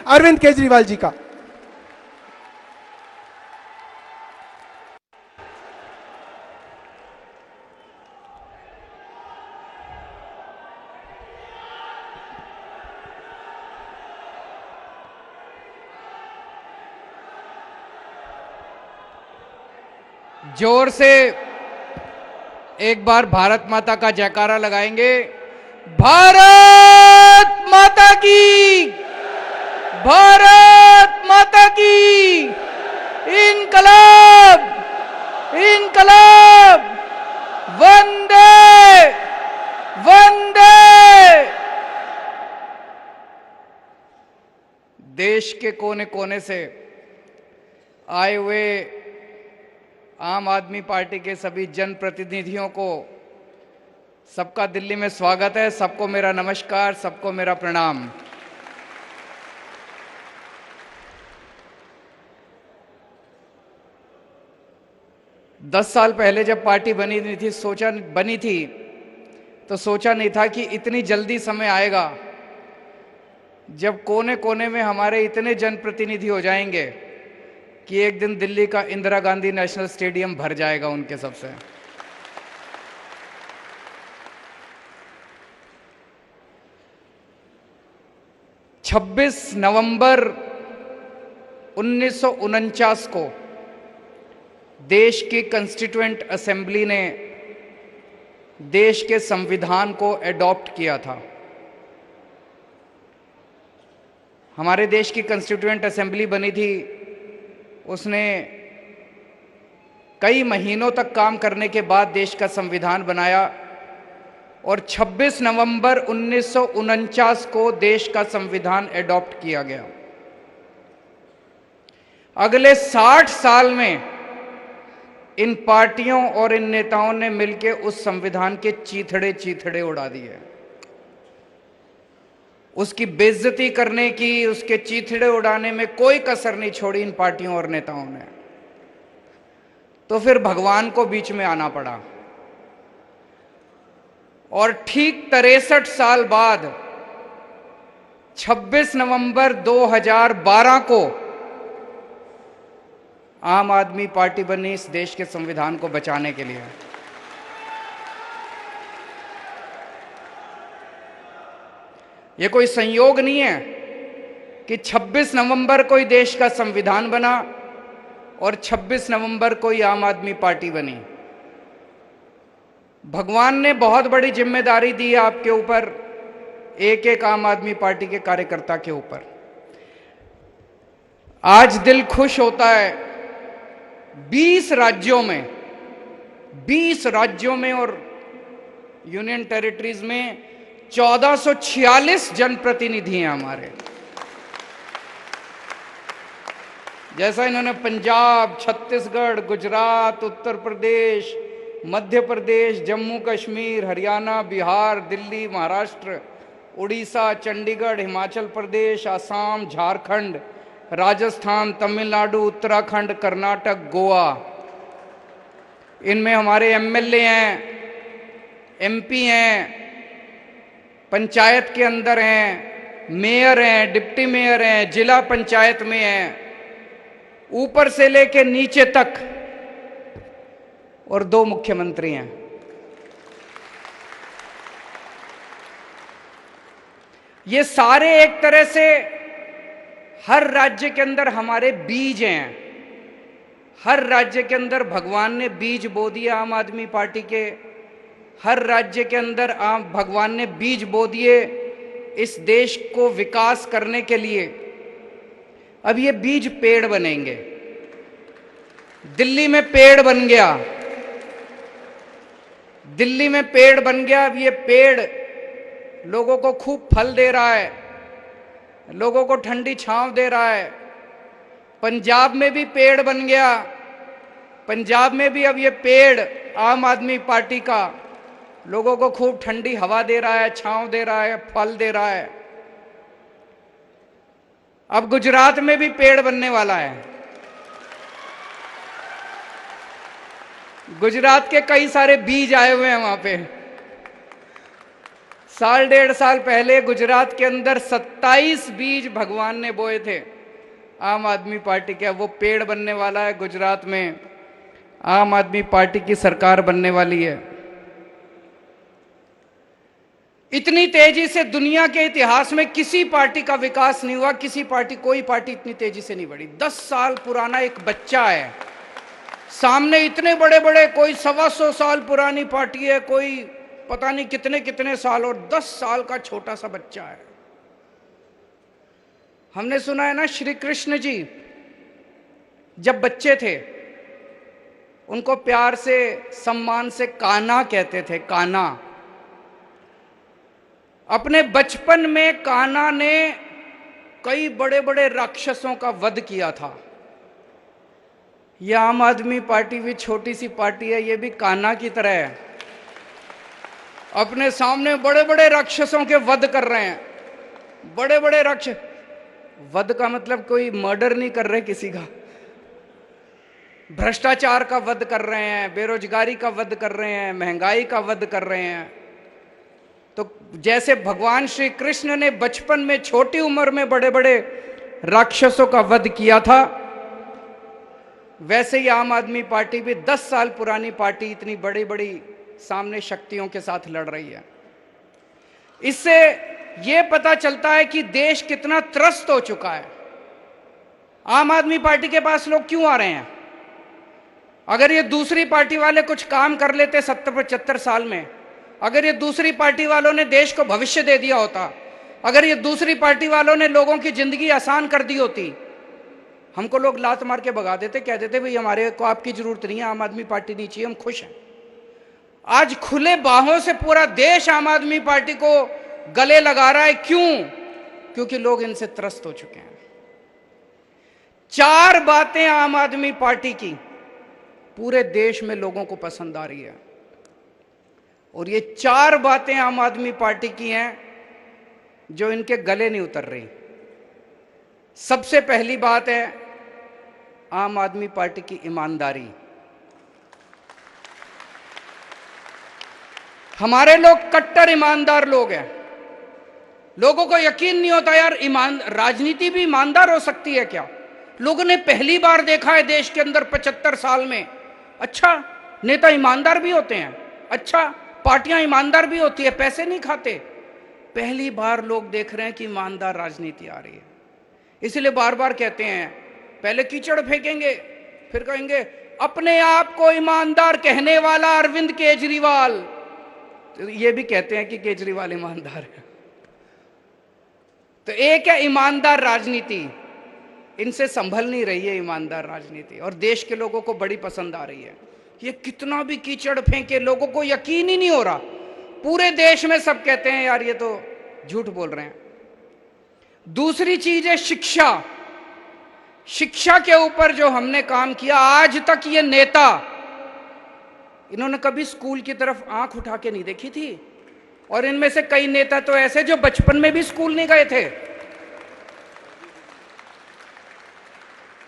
अरविंद केजरीवाल जी का। जोर से एक बार भारत माता का जयकारा लगाएंगे। भारत माता की, भारत माता की, इनकलाब, इनकलाब, वंदे वंदे। देश के कोने कोने से आए हुए आम आदमी पार्टी के सभी जनप्रतिनिधियों को सबका दिल्ली में स्वागत है। सबको मेरा नमस्कार, सबको मेरा प्रणाम। दस साल पहले जब पार्टी बनी थी तो सोचा नहीं था कि इतनी जल्दी समय आएगा जब कोने कोने में हमारे इतने जनप्रतिनिधि हो जाएंगे कि एक दिन दिल्ली का इंदिरा गांधी नेशनल स्टेडियम भर जाएगा उनके सबसे। छब्बीस नवंबर 1949 को देश की कॉन्स्टिट्यूएंट असेंबली ने देश के संविधान को एडॉप्ट किया था। हमारे देश की कॉन्स्टिट्यूएंट असेंबली बनी थी, उसने कई महीनों तक काम करने के बाद देश का संविधान बनाया और 26 नवंबर 1949 को देश का संविधान एडॉप्ट किया गया। अगले 60 साल में इन पार्टियों और इन नेताओं ने मिलकर उस संविधान के चीथड़े चीथड़े उड़ा दिए। उसकी बेइज्जती करने की, उसके चीथड़े उड़ाने में कोई कसर नहीं छोड़ी इन पार्टियों और नेताओं ने। तो फिर भगवान को बीच में आना पड़ा और ठीक 63 साल बाद 26 नवंबर 2012 को आम आदमी पार्टी बनी इस देश के संविधान को बचाने के लिए। ये कोई संयोग नहीं है कि 26 नवंबर को ही देश का संविधान बना और 26 नवंबर को ही आम आदमी पार्टी बनी। भगवान ने बहुत बड़ी जिम्मेदारी दी है आपके ऊपर, एक एक आम आदमी पार्टी के कार्यकर्ता के ऊपर। आज दिल खुश होता है 20 राज्यों में और यूनियन टेरिटरीज में 1446 जनप्रतिनिधि हैं हमारे। जैसा इन्होंने पंजाब, छत्तीसगढ़, गुजरात, उत्तर प्रदेश, मध्य प्रदेश, जम्मू कश्मीर, हरियाणा, बिहार, दिल्ली, महाराष्ट्र, उड़ीसा, चंडीगढ़, हिमाचल प्रदेश, असम, झारखंड, राजस्थान, तमिलनाडु, उत्तराखंड, कर्नाटक, गोवा, इनमें हमारे एमएलए हैं, एमपी हैं, पंचायत के अंदर हैं, मेयर हैं, डिप्टी मेयर हैं, जिला पंचायत में हैं, ऊपर से लेके नीचे तक, और 2 मुख्यमंत्री हैं। ये सारे एक तरह से हर राज्य के अंदर हमारे बीज हैं। हर राज्य के अंदर भगवान ने बीज बो दिया आम आदमी पार्टी के। हर राज्य के अंदर भगवान ने बीज बो दिए इस देश को विकास करने के लिए। अब ये बीज पेड़ बनेंगे। दिल्ली में पेड़ बन गया, दिल्ली में पेड़ बन गया। अब ये पेड़ लोगों को खूब फल दे रहा है, लोगों को ठंडी छांव दे रहा है। पंजाब में भी पेड़ बन गया, पंजाब में भी अब ये पेड़ आम आदमी पार्टी का लोगों को खूब ठंडी हवा दे रहा है, छांव दे रहा है, फल दे रहा है। अब गुजरात में भी पेड़ बनने वाला है। गुजरात के कई सारे बीज आए हुए हैं वहां पे। साल डेढ़ साल पहले गुजरात के अंदर 27 बीज भगवान ने बोए थे आम आदमी पार्टी के। वो पेड़ बनने वाला है गुजरात में, आम आदमी पार्टी की सरकार बनने वाली है। इतनी तेजी से दुनिया के इतिहास में किसी पार्टी का विकास नहीं हुआ, कोई पार्टी इतनी तेजी से नहीं बढ़ी। 10 साल पुराना एक बच्चा है, सामने इतने बड़े बड़े, कोई 125 साल पुरानी पार्टी है, कोई पता नहीं कितने कितने साल, और 10 साल का छोटा सा बच्चा है। हमने सुना है ना, श्री कृष्ण जी जब बच्चे थे उनको प्यार से सम्मान से कान्हा कहते थे, कान्हा। अपने बचपन में कान्हा ने कई बड़े बड़े राक्षसों का वध किया था। यह आम आदमी पार्टी भी छोटी सी पार्टी है, ये भी कान्हा की तरह है, अपने सामने बड़े बड़े राक्षसों के वध कर रहे हैं। बड़े बड़े राक्षस, वध का मतलब कोई मर्डर नहीं कर रहे किसी का, भ्रष्टाचार का वध कर रहे हैं, बेरोजगारी का वध कर रहे हैं, महंगाई का वध कर रहे हैं। तो जैसे भगवान श्री कृष्ण ने बचपन में छोटी उम्र में बड़े बड़े राक्षसों का वध किया था, वैसे ही आम आदमी पार्टी भी 10 साल पुरानी पार्टी इतनी बड़ी बड़ी सामने शक्तियों के साथ लड़ रही है। इससे यह पता चलता है कि देश कितना त्रस्त हो चुका है। आम आदमी पार्टी के पास लोग क्यों आ रहे हैं? अगर ये दूसरी पार्टी वाले कुछ काम कर लेते 70-75 साल में, अगर ये दूसरी पार्टी वालों ने देश को भविष्य दे दिया होता, अगर ये दूसरी पार्टी वालों ने लोगों की जिंदगी आसान कर दी होती, हमको लोग लात मार के भगा देते, कह देते भाई हमारे को आपकी जरूरत नहीं है, आम आदमी पार्टी नहीं चाहिए, हम खुश हैं। आज खुले बाहों से पूरा देश आम आदमी पार्टी को गले लगा रहा है। क्यों? क्योंकि लोग इनसे त्रस्त हो चुके हैं। 4 बातें आम आदमी पार्टी की पूरे देश में लोगों को पसंद आ रही है, और ये 4 बातें आम आदमी पार्टी की हैं जो इनके गले नहीं उतर रही। सबसे पहली बात है आम आदमी पार्टी की ईमानदारी। हमारे लोग कट्टर ईमानदार लोग हैं। लोगों को यकीन नहीं होता यार, राजनीति भी ईमानदार हो सकती है क्या? लोगों ने पहली बार देखा है देश के अंदर 75 साल में, अच्छा नेता ईमानदार भी होते हैं, अच्छा पार्टियां ईमानदार भी होती है, पैसे नहीं खाते। पहली बार लोग देख रहे हैं कि ईमानदार राजनीति आ रही है। इसलिए बार बार कहते हैं, पहले कीचड़ फेंकेंगे, फिर कहेंगे अपने आप को ईमानदार कहने वाला अरविंद केजरीवाल। तो ये भी कहते हैं कि केजरीवाल ईमानदार है। तो एक है ईमानदार राजनीति, इनसे संभल नहीं रही है ईमानदार राजनीति, और देश के लोगों को बड़ी पसंद आ रही है। ये कितना भी कीचड़ फेंके, लोगों को यकीन ही नहीं हो रहा। पूरे देश में सब कहते हैं यार ये तो झूठ बोल रहे हैं। दूसरी चीज है शिक्षा। शिक्षा के ऊपर जो हमने काम किया, आज तक ये नेता, इन्होंने कभी स्कूल की तरफ आंख उठा के नहीं देखी थी, और इनमें से कई नेता तो ऐसे जो बचपन में भी स्कूल नहीं गए थे।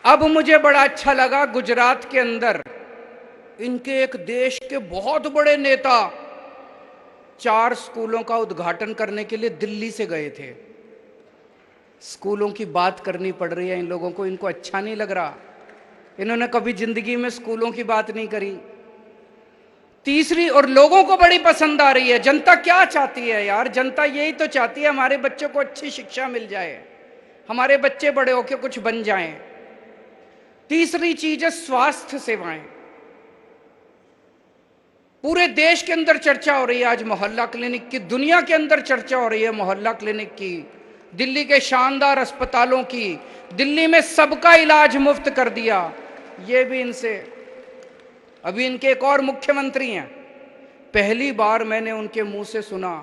अब मुझे बड़ा अच्छा लगा, गुजरात के अंदर इनके एक देश के बहुत बड़े नेता 4 स्कूलों का उद्घाटन करने के लिए दिल्ली से गए थे। स्कूलों की बात करनी पड़ रही है इन लोगों को, इनको अच्छा नहीं लग रहा। इन्होंने कभी जिंदगी में स्कूलों की बात नहीं करी। तीसरी, और लोगों को बड़ी पसंद आ रही है। जनता क्या चाहती है यार? जनता यही तो चाहती है हमारे बच्चों को अच्छी शिक्षा मिल जाए, हमारे बच्चे बड़े होकर कुछ बन जाएं। तीसरी चीज है स्वास्थ्य सेवाएं। पूरे देश के अंदर चर्चा हो रही है आज मोहल्ला क्लिनिक की, दुनिया के अंदर चर्चा हो रही है मोहल्ला क्लिनिक की, दिल्ली के शानदार अस्पतालों की। दिल्ली में सबका इलाज मुफ्त कर दिया, ये भी इनसे। अभी इनके एक और मुख्यमंत्री हैं, पहली बार मैंने उनके मुंह से सुना,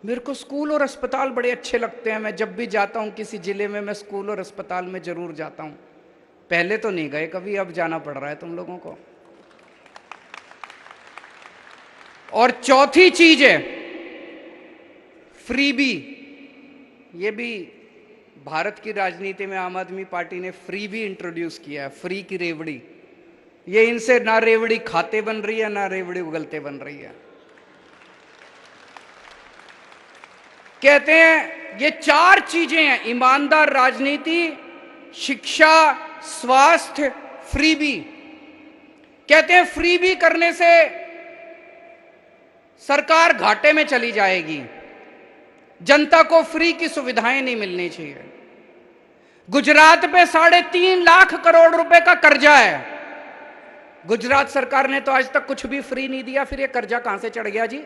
मेरे को स्कूल और अस्पताल बड़े अच्छे लगते हैं, मैं जब भी जाता हूं किसी जिले में मैं स्कूल और अस्पताल में जरूर जाता हूं। पहले तो नहीं गए कभी, अब जाना पड़ रहा है तुम लोगों को। और चौथी चीज है फ्रीबी। ये भी भारत की राजनीति में आम आदमी पार्टी ने फ्रीबी इंट्रोड्यूस किया है, फ्री की रेवड़ी। ये इनसे ना रेवड़ी खाते बन रही है, ना रेवड़ी उगलते बन रही है। कहते हैं ये चार चीजें हैं, ईमानदार राजनीति, शिक्षा, स्वास्थ्य, फ्रीबी। कहते हैं फ्रीबी करने से सरकार घाटे में चली जाएगी, जनता को फ्री की सुविधाएं नहीं मिलनी चाहिए। गुजरात पे 3.5 लाख करोड़ रुपए का कर्जा है। गुजरात सरकार ने तो आज तक कुछ भी फ्री नहीं दिया, फिर ये कर्जा कहां से चढ़ गया जी?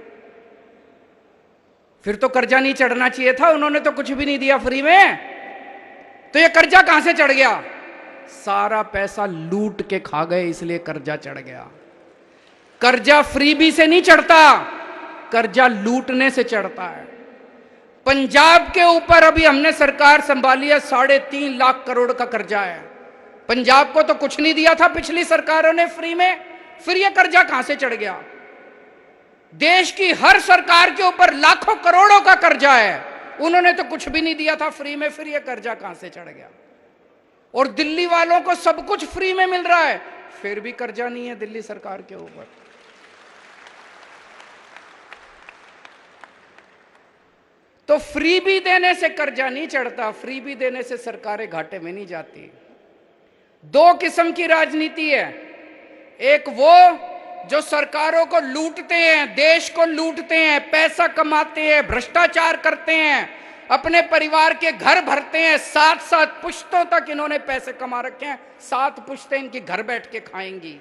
फिर तो कर्जा नहीं चढ़ना चाहिए था, उन्होंने तो कुछ भी नहीं दिया फ्री में, तो ये कर्जा कहां से चढ़ गया? सारा पैसा लूट के खा गए, इसलिए कर्जा चढ़ गया। कर्जा फ्रीबी से नहीं चढ़ता, कर्जा लूटने से चढ़ता है। पंजाब के ऊपर अभी हमने सरकार संभाली है, 3.5 लाख करोड़ का कर्जा है। पंजाब को तो कुछ नहीं दिया था पिछली सरकारों ने फ्री में, फिर यह कर्जा कहां से चढ़ गया? देश की हर सरकार के ऊपर लाखों करोड़ों का कर्जा है, उन्होंने तो कुछ भी नहीं दिया था फ्री में, फिर यह कर्जा कहां से चढ़ गया? और दिल्ली वालों को सब कुछ फ्री में मिल रहा है, फिर भी कर्जा नहीं है दिल्ली सरकार के ऊपर। तो फ्री भी देने से कर्जा नहीं चढ़ता, फ्री भी देने से सरकारें घाटे में नहीं जाती। दो किस्म की राजनीति है, एक वो जो सरकारों को लूटते हैं, देश को लूटते हैं, पैसा कमाते हैं, भ्रष्टाचार करते हैं, अपने परिवार के घर भरते हैं, 7 पुश्तों तक इन्होंने पैसे कमा रखे हैं, 7 पुश्तें इनकी घर बैठ के खाएंगी।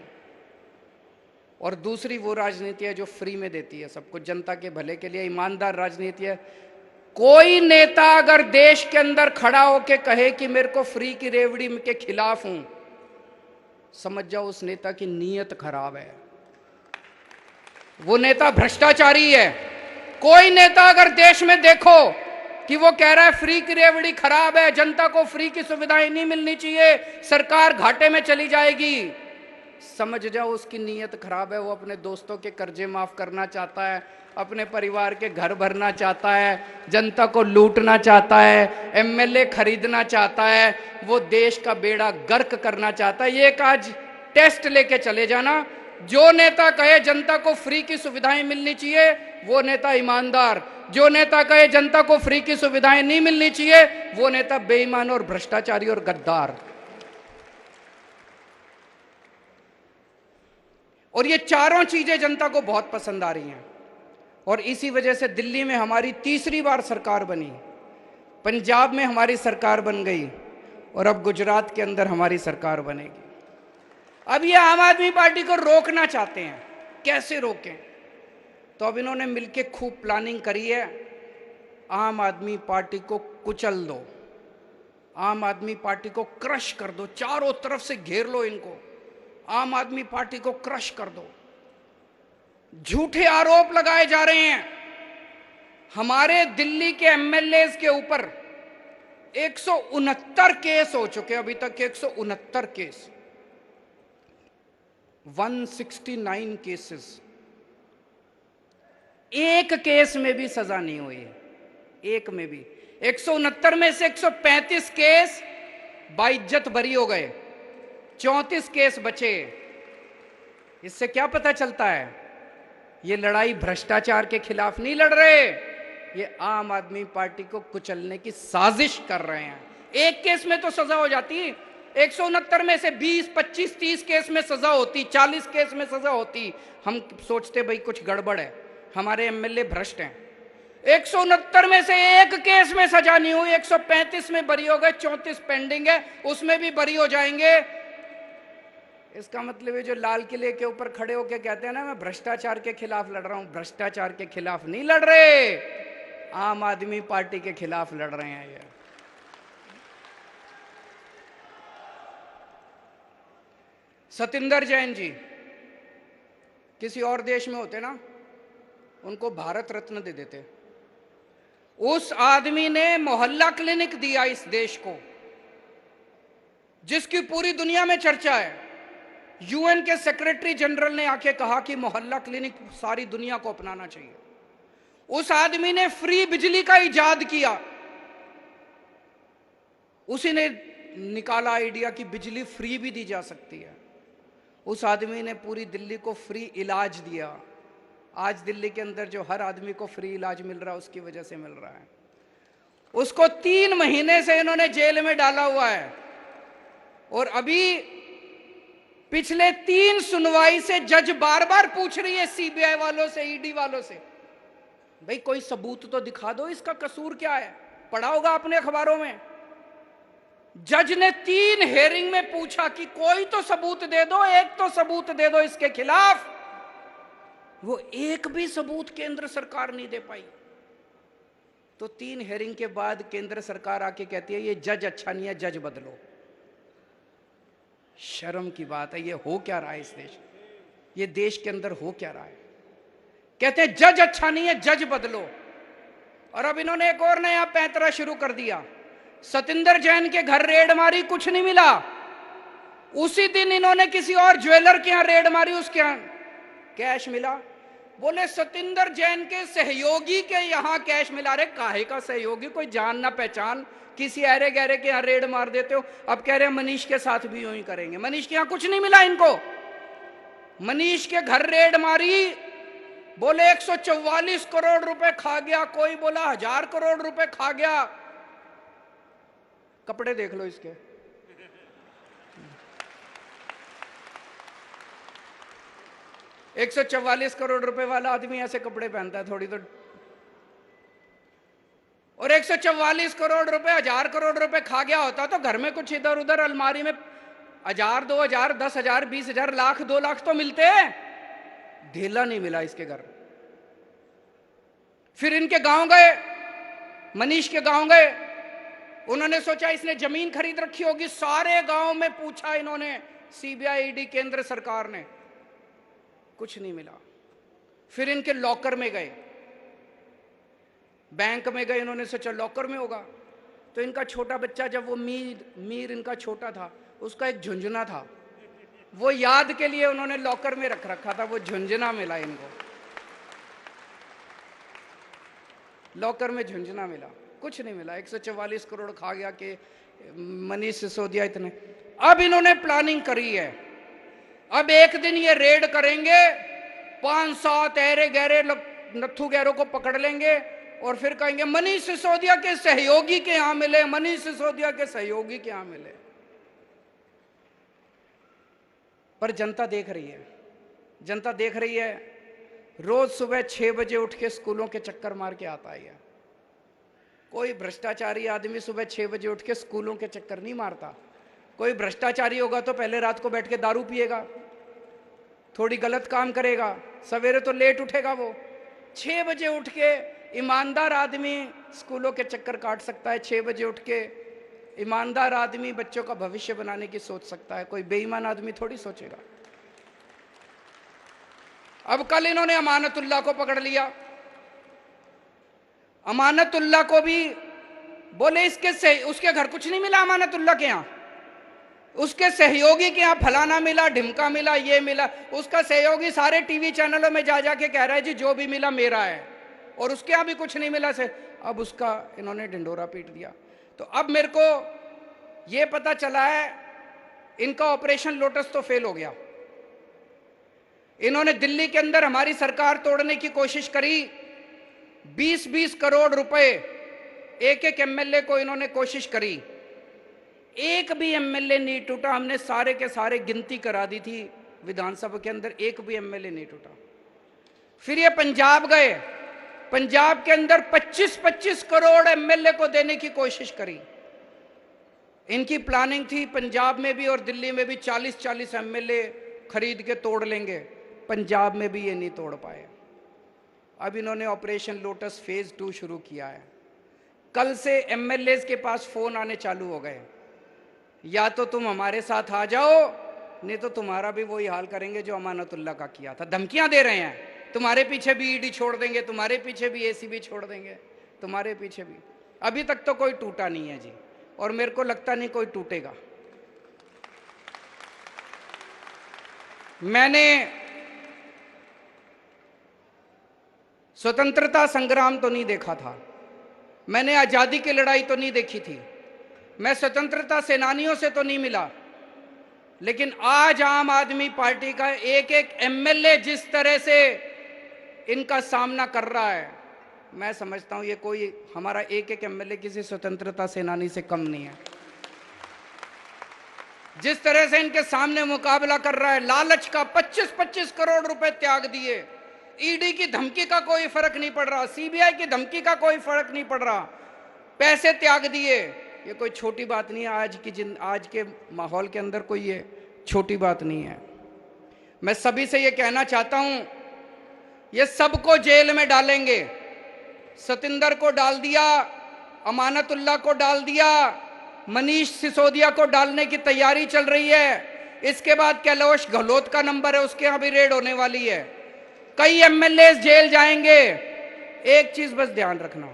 और दूसरी वो राजनीति है जो फ्री में देती है सब कुछ जनता के भले के लिए, ईमानदार राजनीति है। कोई नेता अगर देश के अंदर खड़ा होके कहे कि मेरे को फ्री की रेवड़ी के खिलाफ हूं, समझ जाओ उस नेता की नीयत खराब है, वो नेता भ्रष्टाचारी है। कोई नेता अगर देश में देखो कि वो कह रहा है फ्री की रेवड़ी खराब है, जनता को फ्री की सुविधाएं नहीं मिलनी चाहिए, सरकार घाटे में चली जाएगी, समझ जाओ उसकी नीयत खराब है। वो अपने दोस्तों के कर्जे माफ करना चाहता है, अपने परिवार के घर भरना चाहता है, जनता को लूटना चाहता है, एमएलए खरीदना चाहता है, वो देश का बेड़ा गर्क करना चाहता है। ये एक आज टेस्ट लेके चले जाना, जो नेता कहे जनता को फ्री की सुविधाएं मिलनी चाहिए वो नेता ईमानदार, जो नेता कहे जनता को फ्री की सुविधाएं नहीं मिलनी चाहिए वो नेता बेईमान और भ्रष्टाचारी और गद्दार। और ये चारों चीजें जनता को बहुत पसंद आ रही हैं, और इसी वजह से दिल्ली में हमारी तीसरी बार सरकार बनी, पंजाब में हमारी सरकार बन गई, और अब गुजरात के अंदर हमारी सरकार बनेगी। अब ये आम आदमी पार्टी को रोकना चाहते हैं, कैसे रोकें? तो अब इन्होंने मिलके खूब प्लानिंग करी है, आम आदमी पार्टी को कुचल दो, आम आदमी पार्टी को क्रश कर दो, चारों तरफ से घेर लो इनको, आम आदमी पार्टी को क्रश कर दो। झूठे आरोप लगाए जा रहे हैं, हमारे दिल्ली के एमएलए के ऊपर 169 केस हो चुके, अभी तक के 169 केस, 169 केसेस, एक केस में भी सजा नहीं हुई है, एक में भी। 169 में से 135 केस बाइज्जत बरी हो गए, 34 केस बचे। इससे क्या पता चलता है? ये लड़ाई भ्रष्टाचार के खिलाफ नहीं लड़ रहे, ये आम आदमी पार्टी को कुचलने की साजिश कर रहे हैं। एक केस में तो सजा हो जाती, 169 में से 20, 25, 30 केस में सजा होती, 40 केस में सजा होती, हम सोचते भाई कुछ गड़बड़ है, हमारे एमएलए भ्रष्ट हैं। 169 में से एक केस में सजा नहीं हुई, 135 में बरी हो गए, 34 पेंडिंग है, उसमें भी बरी हो जाएंगे। इसका मतलब है जो लाल किले के ऊपर खड़े होकर कहते हैं ना मैं भ्रष्टाचार के खिलाफ लड़ रहा हूं, भ्रष्टाचार के खिलाफ नहीं लड़ रहे, आम आदमी पार्टी के खिलाफ लड़ रहे हैं। ये सतिंदर जैन जी किसी और देश में होते ना, उनको भारत रत्न दे देते। उस आदमी ने मोहल्ला क्लिनिक दिया इस देश को, जिसकी पूरी दुनिया में चर्चा है। यूएन के सेक्रेटरी जनरल ने आके कहा कि मोहल्ला क्लिनिक सारी दुनिया को अपनाना चाहिए। उस आदमी ने फ्री बिजली का इजाद किया, उसी ने निकाला आइडिया कि बिजली फ्री भी दी जा सकती है। उस आदमी ने पूरी दिल्ली को फ्री इलाज दिया। आज दिल्ली के अंदर जो हर आदमी को फ्री इलाज मिल रहा है उसकी वजह से मिल रहा है। उसको 3 महीने से इन्होंने जेल में डाला हुआ है। और अभी पिछले 3 सुनवाई से जज बार बार पूछ रही है सीबीआई वालों से, ईडी वालों से, भाई कोई सबूत तो दिखा दो, इसका कसूर क्या है। पढ़ा होगा आपने अखबारों में। जज ने 3 हेयरिंग में पूछा कि कोई तो सबूत दे दो, एक तो सबूत दे दो इसके खिलाफ। वो एक भी सबूत केंद्र सरकार नहीं दे पाई। तो 3 हेयरिंग के बाद केंद्र सरकार आके कहती है ये जज अच्छा नहीं है, जज बदलो। शर्म की बात है। ये हो क्या रहा है इस देश, ये देश के अंदर हो क्या रहा है। कहते हैं जज अच्छा नहीं है, जज बदलो। और अब इन्होंने एक और नया पैंतरा शुरू कर दिया। सतिंदर जैन के घर रेड मारी, कुछ नहीं मिला। उसी दिन इन्होंने किसी और ज्वेलर के यहां रेड मारी, उसके यहां कैश मिला। बोले सतिंदर जैन के सहयोगी के यहां कैश मिला। रे काहे का सहयोगी, कोई जान ना पहचान, किसी अरे गहरे के यहां रेड मार देते हो। अब कह रहे हैं मनीष के साथ भी यूं ही करेंगे। मनीष के यहां कुछ नहीं मिला इनको। मनीष के घर रेड मारी, बोले 144 करोड़ रुपए खा गया, कोई बोला 1000 करोड़ रुपए खा गया। कपड़े देख लो इसके। $144 करोड़ रुपए वाला आदमी ऐसे कपड़े पहनता है थोड़ी तो। और 144 करोड़ रुपए, 1000 करोड़ रुपए खा गया होता तो घर में कुछ इधर उधर अलमारी में 1000, 2000, 10,000, 20,000, लाख, 2 लाख तो मिलते। ढेला नहीं मिला इसके घर। फिर इनके गांव गए, मनीष के गांव गए। उन्होंने सोचा इसने जमीन खरीद रखी होगी। सारे गांव में पूछा इन्होंने, सीबीआई, ईडी, केंद्र सरकार ने, कुछ नहीं मिला। फिर इनके लॉकर में गए, बैंक में गए। इन्होंने सोचा लॉकर में होगा। तो इनका छोटा बच्चा, जब वो मीर इनका छोटा था, उसका एक झुंझुना था, वो याद के लिए उन्होंने लॉकर में रख रखा था। वो झुंझुना मिला इनको, लॉकर में झुंझुना मिला, कुछ नहीं मिला। 144 करोड़ खा गया कि मनीष सिसोदिया इतने। अब इन्होंने प्लानिंग करी है, अब एक दिन ये रेड करेंगे, 5-7 ऐरे गहरे नत्थु गहरों को पकड़ लेंगे और फिर कहेंगे मनीष सिसोदिया के सहयोगी के यहां मिले, मनीष सिसोदिया के सहयोगी के यहां मिले। पर जनता देख रही है, जनता देख रही है। रोज सुबह 6 बजे उठ के स्कूलों के चक्कर मार के आता है। कोई भ्रष्टाचारी आदमी सुबह 6 बजे उठ के स्कूलों के चक्कर नहीं मारता। कोई भ्रष्टाचारी होगा तो पहले रात को बैठ के दारू पिएगा, थोड़ी गलत काम करेगा, सवेरे तो लेट उठेगा। वो 6 बजे उठ के ईमानदार आदमी स्कूलों के चक्कर काट सकता है। 6 बजे उठ के ईमानदार आदमी बच्चों का भविष्य बनाने की सोच सकता है। कोई बेईमान आदमी थोड़ी सोचेगा। अब कल इन्होंने अमानतुल्लाह को पकड़ लिया। अमानतुल्लाह को भी बोले इसके से उसके घर कुछ नहीं मिला। अमानतुल्लाह के यहां, उसके सहयोगी के यहां फलाना मिला, ढिमका मिला, ये मिला। उसका सहयोगी सारे टीवी चैनलों में जा जाके कह रहा है जी जो भी मिला मेरा है, और उसके यहां भी कुछ नहीं मिला से। अब उसका इन्होंने ढिंडोरा पीट दिया। तो अब मेरे को ये पता चला है इनका ऑपरेशन लोटस तो फेल हो गया। इन्होंने दिल्ली के अंदर हमारी सरकार तोड़ने की कोशिश करी। 20-20 करोड़ रुपए एक एमएलए को इन्होंने कोशिश करी, एक भी एमएलए नहीं टूटा। हमने सारे के सारे गिनती करा दी थी विधानसभा के अंदर, एक भी एमएलए नहीं टूटा। फिर ये पंजाब गए, पंजाब के अंदर 25-25 करोड़ एमएलए को देने की कोशिश करी। इनकी प्लानिंग थी पंजाब में भी और दिल्ली में भी 40-40 एमएलए खरीद के तोड़ लेंगे। पंजाब में भी ये नहीं तोड़ पाए। अब इन्होंने ऑपरेशन लोटस फेज 2 शुरू किया है। कल से एमएलए के पास फोन आने चालू हो गए, या तो तुम हमारे साथ आ जाओ, नहीं तो तुम्हारा भी वही हाल करेंगे जो अमानतुल्लाह का किया था। धमकियां दे रहे हैं, तुम्हारे पीछे भी ईडी छोड़ देंगे, तुम्हारे पीछे भी एसीबी छोड़ देंगे, तुम्हारे पीछे भी। अभी तक तो कोई टूटा नहीं है जी, और मेरे को लगता नहीं कोई टूटेगा। मैंने स्वतंत्रता संग्राम तो नहीं देखा था, मैंने आजादी की लड़ाई तो नहीं देखी थी, मैं स्वतंत्रता सेनानियों से तो नहीं मिला, लेकिन आज आम आदमी पार्टी का एक एक एमएलए जिस तरह से इनका सामना कर रहा है, मैं समझता हूं ये कोई हमारा एक एक एमएलए किसी स्वतंत्रता सेनानी से कम नहीं है। जिस तरह से इनके सामने मुकाबला कर रहा है, लालच का 25-25 करोड़ रुपए त्याग दिए, ईडी की धमकी का कोई फर्क नहीं पड़ रहा, सीबीआई की धमकी का कोई फर्क नहीं पड़ रहा, पैसे त्याग दिए। ये कोई छोटी बात नहीं है, आज के माहौल के अंदर कोई ये छोटी बात नहीं है। मैं सभी से ये कहना चाहता हूं, ये सबको जेल में डालेंगे। सतिंदर को डाल दिया, अमानतुल्लाह को डाल दिया, मनीष सिसोदिया को डालने की तैयारी चल रही है। इसके बाद कैलाश गहलोत का नंबर है, उसके यहां भी रेड होने वाली है। कई एमएलए जेल जाएंगे। एक चीज बस ध्यान रखना,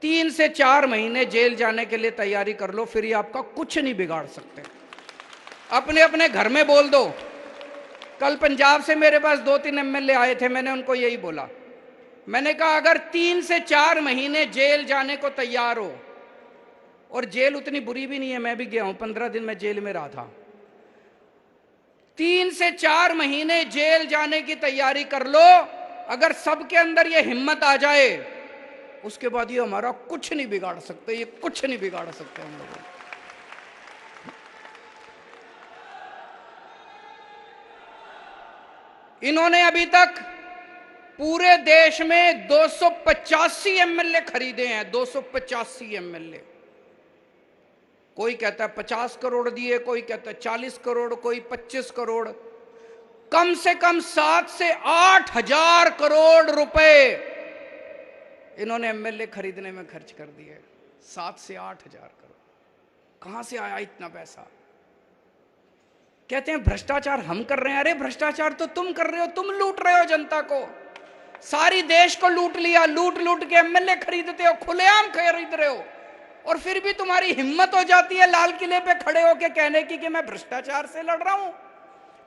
3 से 4 महीने जेल जाने के लिए तैयारी कर लो, फिर ये आपका कुछ नहीं बिगाड़ सकते। अपने अपने घर में बोल दो। कल पंजाब से मेरे पास 2-3 एमएलए आए थे, मैंने उनको यही बोला। मैंने कहा अगर 3 से 4 महीने जेल जाने को तैयार हो, और जेल उतनी बुरी भी नहीं है, मैं भी गया हूं, 15 दिन मैं जेल में रहा था। 3 से 4 महीने जेल जाने की तैयारी कर लो। अगर सबके अंदर ये हिम्मत आ जाए, उसके बाद ये हमारा कुछ नहीं बिगाड़ सकते, ये कुछ नहीं बिगाड़ सकते हम लोग। इन्होंने अभी तक पूरे देश में 285 एमएलए खरीदे हैं, 285 एमएलए। कोई कहता है 50 करोड़ दिए, कोई कहता है 40 करोड़, कोई 25 करोड़। कम से कम 7 से 8 हजार करोड़ रुपए इन्होंने एमएलए खरीदने में खर्च कर दिए। 7 से 8 हजार करोड़ कहां से आया इतना पैसा? कहते हैं भ्रष्टाचार हम कर रहे हैं। अरे भ्रष्टाचार तो तुम कर रहे हो, तुम लूट रहे हो जनता को। सारी देश को लूट लिया, लूट लूट के एमएलए खरीदते हो, खुलेआम खरीद रहे हो। और फिर भी तुम्हारी हिम्मत हो जाती है लाल किले पे खड़े होके कहने की कि मैं भ्रष्टाचार से लड़ रहा हूं।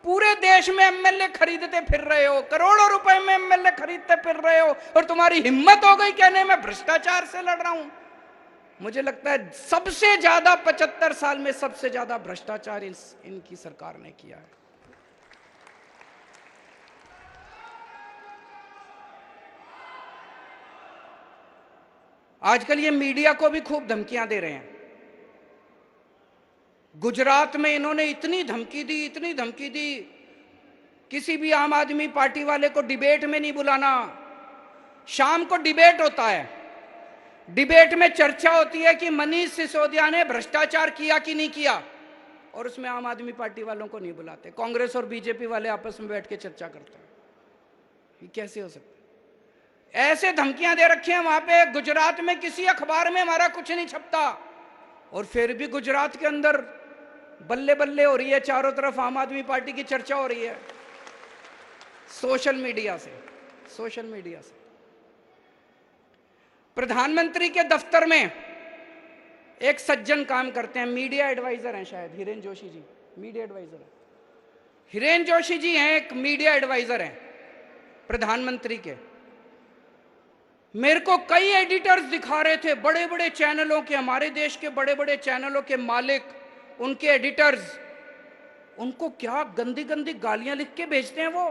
पूरे देश में एमएलए खरीदते फिर रहे हो, करोड़ों रुपए में एमएलए खरीदते फिर रहे हो, और तुम्हारी हिम्मत हो गई कहने में भ्रष्टाचार से लड़ रहा हूं। मुझे लगता है सबसे ज्यादा 75 साल में सबसे ज्यादा भ्रष्टाचार इनकी सरकार ने किया है। आजकल ये मीडिया को भी खूब धमकियां दे रहे हैं। गुजरात में इन्होंने इतनी धमकी दी, इतनी धमकी दी, किसी भी आम आदमी पार्टी वाले को डिबेट में नहीं बुलाना। शाम को डिबेट होता है, डिबेट में चर्चा होती है कि मनीष सिसोदिया ने भ्रष्टाचार किया कि नहीं किया, और उसमें आम आदमी पार्टी वालों को नहीं बुलाते। कांग्रेस और बीजेपी वाले आपस में बैठ के चर्चा करते हैं। ये कैसे हो सकता है? ऐसे धमकियां दे रखी हैं वहां पे। गुजरात में किसी अखबार में हमारा कुछ नहीं छपता, और फिर भी गुजरात के अंदर बल्ले बल्ले हो रही है, चारों तरफ आम आदमी पार्टी की चर्चा हो रही है। सोशल मीडिया से, सोशल मीडिया से। प्रधानमंत्री के दफ्तर में एक सज्जन काम करते हैं, मीडिया एडवाइजर हैं शायद, हिरेन जोशी जी मीडिया एडवाइजर है। हिरेन जोशी जी हैं, एक मीडिया एडवाइजर हैं प्रधानमंत्री के। मेरे को कई एडिटर्स दिखा रहे थे, बड़े बड़े चैनलों के, हमारे देश के बड़े बड़े चैनलों के मालिक, उनके एडिटर्स, उनको क्या गंदी गंदी गालियां लिख के भेजते हैं वो।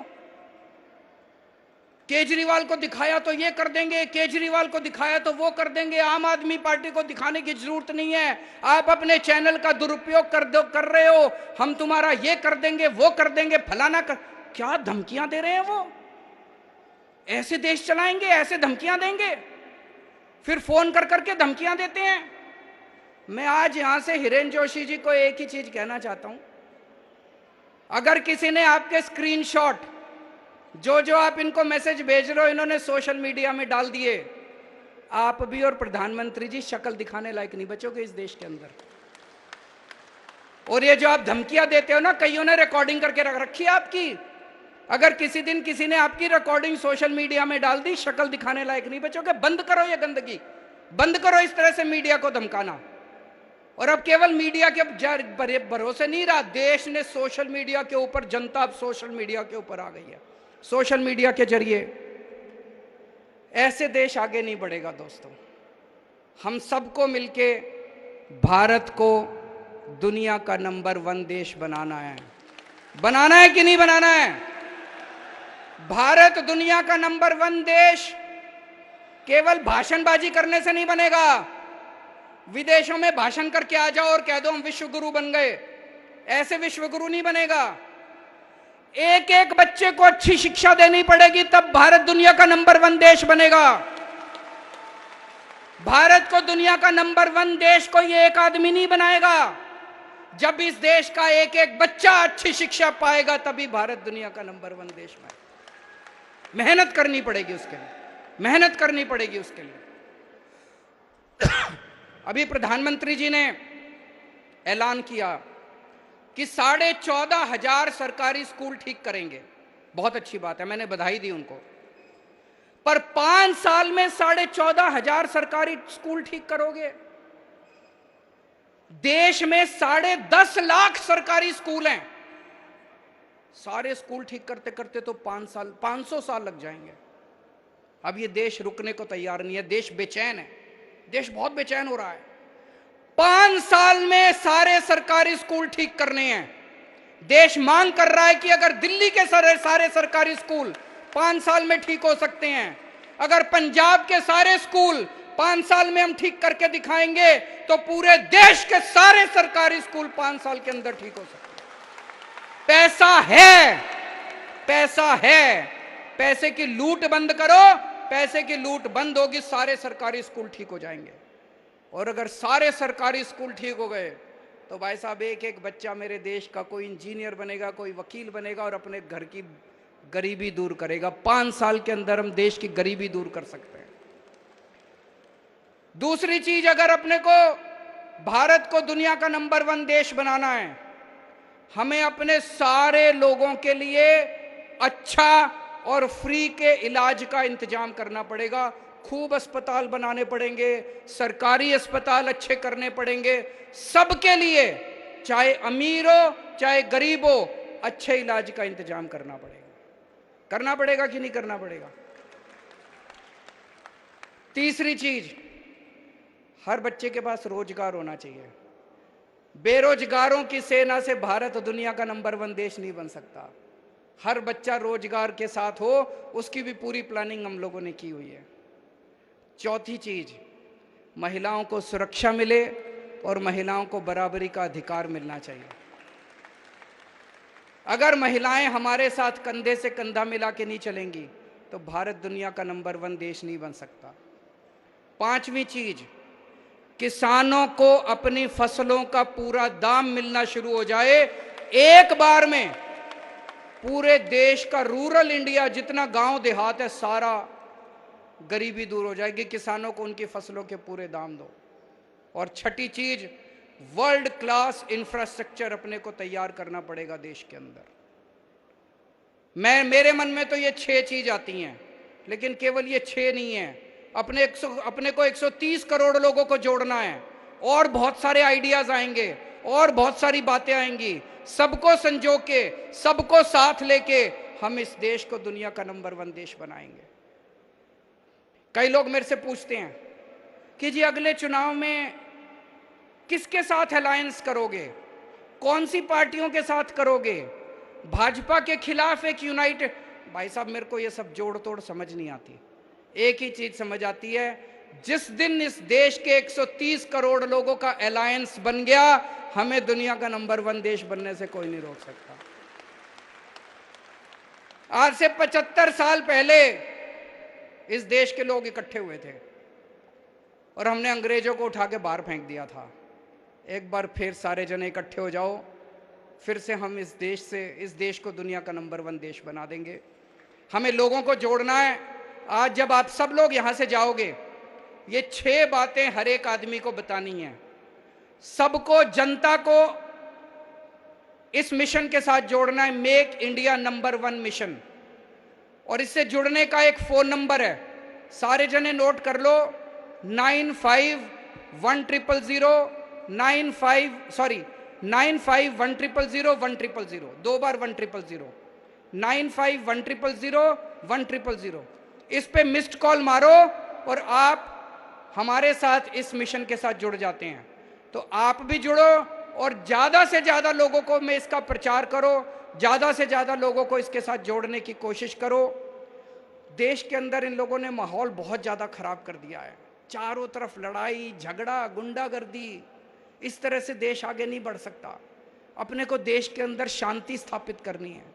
केजरीवाल को दिखाया तो ये कर देंगे, केजरीवाल को दिखाया तो वो कर देंगे। आम आदमी पार्टी को दिखाने की जरूरत नहीं है, आप अपने चैनल का दुरुपयोग कर रहे हो, हम तुम्हारा ये कर देंगे, वो कर देंगे, फलाना कर। क्या धमकियां दे रहे हैं वो? ऐसे देश चलाएंगे? ऐसे धमकियां देंगे? फिर फोन कर करके धमकियां देते हैं। मैं आज यहां से हिरेन जोशी जी को एक ही चीज कहना चाहता हूं, अगर किसी ने आपके स्क्रीनशॉट जो आप इनको मैसेज भेज रहे हो, इन्होंने सोशल मीडिया में डाल दिए, आप भी और प्रधानमंत्री जी शक्ल दिखाने लायक नहीं बचोगे इस देश के अंदर। और ये जो आप धमकियां देते हो ना, कईयों ने रिकॉर्डिंग करके रख रखी है आपकी। अगर किसी दिन किसी ने आपकी रिकॉर्डिंग सोशल मीडिया में डाल दी, शक्ल दिखाने लायक नहीं बचोगे। बंद करो ये गंदगी, बंद करो इस तरह से मीडिया को धमकाना। और अब केवल मीडिया के भरोसे नहीं रहा, देश ने सोशल मीडिया के ऊपर, जनता अब सोशल मीडिया के ऊपर आ गई है। सोशल मीडिया के जरिए ऐसे देश आगे नहीं बढ़ेगा दोस्तों। हम सबको मिलके भारत को दुनिया का नंबर 1 देश बनाना है। बनाना है कि नहीं बनाना है? भारत दुनिया का नंबर 1 देश केवल भाषणबाजी करने से नहीं बनेगा। विदेशों में भाषण करके आ जाओ और कह दो हम विश्व गुरु बन गए, ऐसे विश्व गुरु नहीं बनेगा। एक एक बच्चे को अच्छी शिक्षा देनी पड़ेगी, तब भारत दुनिया का नंबर 1 देश बनेगा। भारत को दुनिया का नंबर 1 देश कोई एक आदमी नहीं बनाएगा। जब इस देश का एक एक बच्चा अच्छी शिक्षा पाएगा, तभी भारत दुनिया का नंबर 1 देश बनेगा। मेहनत करनी पड़ेगी उसके लिए, मेहनत करनी पड़ेगी उसके लिए। अभी प्रधानमंत्री जी ने ऐलान किया कि 14,500 सरकारी स्कूल ठीक करेंगे। बहुत अच्छी बात है, मैंने बधाई दी उनको। पर 5 साल में 14,500 सरकारी स्कूल ठीक करोगे? देश में 10.5 लाख सरकारी स्कूल हैं। सारे स्कूल ठीक करते करते तो 500 साल लग जाएंगे। अब ये देश रुकने को तैयार नहीं है, देश बेचैन है, देश बहुत बेचैन हो रहा है। 5 साल में सारे सरकारी स्कूल ठीक करने हैं। देश मांग कर रहा है कि अगर दिल्ली के सारे सरकारी स्कूल 5 साल में ठीक हो सकते हैं, अगर पंजाब के सारे स्कूल 5 साल में हम ठीक करके दिखाएंगे, तो पूरे देश के सारे सरकारी स्कूल 5 साल के अंदर ठीक हो सकते हैं। पैसा है, पैसा है, पैसे की लूट बंद करो, पैसे की लूट बंद होगी, सारे सरकारी स्कूल ठीक हो जाएंगे। और अगर सारे सरकारी स्कूल ठीक हो गए, तो भाई साहब एक एक बच्चा मेरे देश का कोई इंजीनियर बनेगा, कोई वकील बनेगा और अपने घर की गरीबी दूर करेगा। 5 साल के अंदर हम देश की गरीबी दूर कर सकते हैं। दूसरी चीज, अगर अपने को भारत को दुनिया का नंबर 1 देश बनाना है, हमें अपने सारे लोगों के लिए अच्छा और फ्री के इलाज का इंतजाम करना पड़ेगा। खूब अस्पताल बनाने पड़ेंगे, सरकारी अस्पताल अच्छे करने पड़ेंगे सबके लिए, चाहे अमीर हो चाहे गरीब हो, अच्छे इलाज का इंतजाम करना पड़ेगा। करना पड़ेगा कि नहीं करना पड़ेगा? तीसरी चीज, हर बच्चे के पास रोजगार होना चाहिए। बेरोजगारों की सेना से भारत दुनिया का नंबर 1 देश नहीं बन सकता। हर बच्चा रोजगार के साथ हो, उसकी भी पूरी प्लानिंग हम लोगों ने की हुई है। चौथी चीज, महिलाओं को सुरक्षा मिले और महिलाओं को बराबरी का अधिकार मिलना चाहिए। अगर महिलाएं हमारे साथ कंधे से कंधा मिला के नहीं चलेंगी, तो भारत दुनिया का नंबर 1 देश नहीं बन सकता। 5वीं चीज, किसानों को अपनी फसलों का पूरा दाम मिलना शुरू हो जाए। एक बार में पूरे देश का रूरल इंडिया, जितना गांव देहात है, सारा गरीबी दूर हो जाएगी। किसानों को उनकी फसलों के पूरे दाम दो। और छठी चीज, वर्ल्ड क्लास इंफ्रास्ट्रक्चर अपने को तैयार करना पड़ेगा देश के अंदर। मेरे मन में तो ये 6 चीज आती हैं, लेकिन केवल ये 6 नहीं है। अपने को 130 करोड़ लोगों को जोड़ना है, और बहुत सारे आइडियाज आएंगे और बहुत सारी बातें आएंगी। सबको संजो के, सबको साथ लेके हम इस देश को दुनिया का नंबर 1 देश बनाएंगे। कई लोग मेरे से पूछते हैं कि जी अगले चुनाव में किसके साथ अलायंस करोगे, कौन सी पार्टियों के साथ करोगे, भाजपा के खिलाफ एक यूनाइटेड। भाई साहब, मेरे को ये सब जोड़ तोड़ समझ नहीं आती। एक ही चीज समझ आती है, जिस दिन इस देश के 130 करोड़ लोगों का अलायंस बन गया, हमें दुनिया का नंबर 1 देश बनने से कोई नहीं रोक सकता। आज से 75 साल पहले इस देश के लोग इकट्ठे हुए थे और हमने अंग्रेजों को उठा के बाहर फेंक दिया था। एक बार फिर सारे जने इकट्ठे हो जाओ, फिर से हम इस देश को दुनिया का नंबर 1 देश बना देंगे। हमें लोगों को जोड़ना है। आज जब आप सब लोग यहां से जाओगे, ये 6 बातें हर एक आदमी को बतानी है। सबको, जनता को इस मिशन के साथ जोड़ना है, मेक इंडिया नंबर 1 मिशन। और इससे जुड़ने का एक फोन नंबर है, सारे जने नोट कर लो, 951000, 2 बार 1000, 951000, इस पे मिस्ड कॉल मारो और आप हमारे साथ इस मिशन के साथ जुड़ जाते हैं। तो आप भी जुड़ो और ज्यादा से ज्यादा लोगों को में इसका प्रचार करो, ज्यादा से ज्यादा लोगों को इसके साथ जोड़ने की कोशिश करो। देश के अंदर इन लोगों ने माहौल बहुत ज़्यादा खराब कर दिया है। चारों तरफ लड़ाई झगड़ा गुंडागर्दी, इस तरह से देश आगे नहीं बढ़ सकता। अपने को देश के अंदर शांति स्थापित करनी है।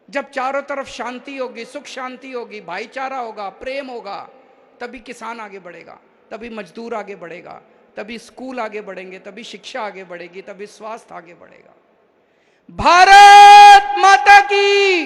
जब चारों तरफ शांति होगी, सुख शांति होगी, भाईचारा होगा, प्रेम होगा, तभी किसान आगे बढ़ेगा, तभी मजदूर आगे बढ़ेगा, तभी स्कूल आगे बढ़ेंगे, तभी शिक्षा आगे बढ़ेगी, तभी स्वास्थ्य आगे बढ़ेगा। भारत माता की